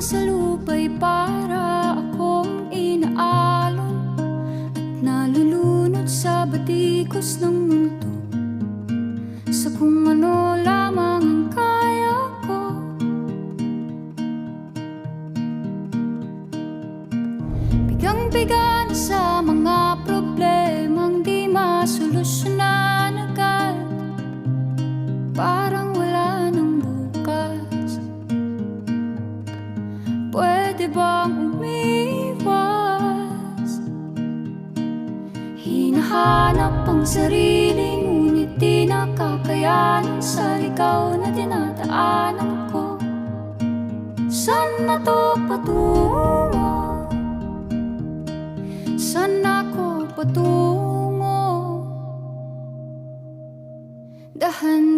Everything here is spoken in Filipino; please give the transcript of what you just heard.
sa lupa'y para akong inaalon at nalulunod sa batikos ng mundo, sa kung ano lamang ang kaya ko. Bigang-biga na sa mga problemang di masolusyonan agad, parang wala nang bukas. Pwede bang umiwas? Hinahanap ang sarili, ngunit di nakakayanan sa ligaw na dinadaanan ko. Saan na to patungo? Saan ako patungo? Dahan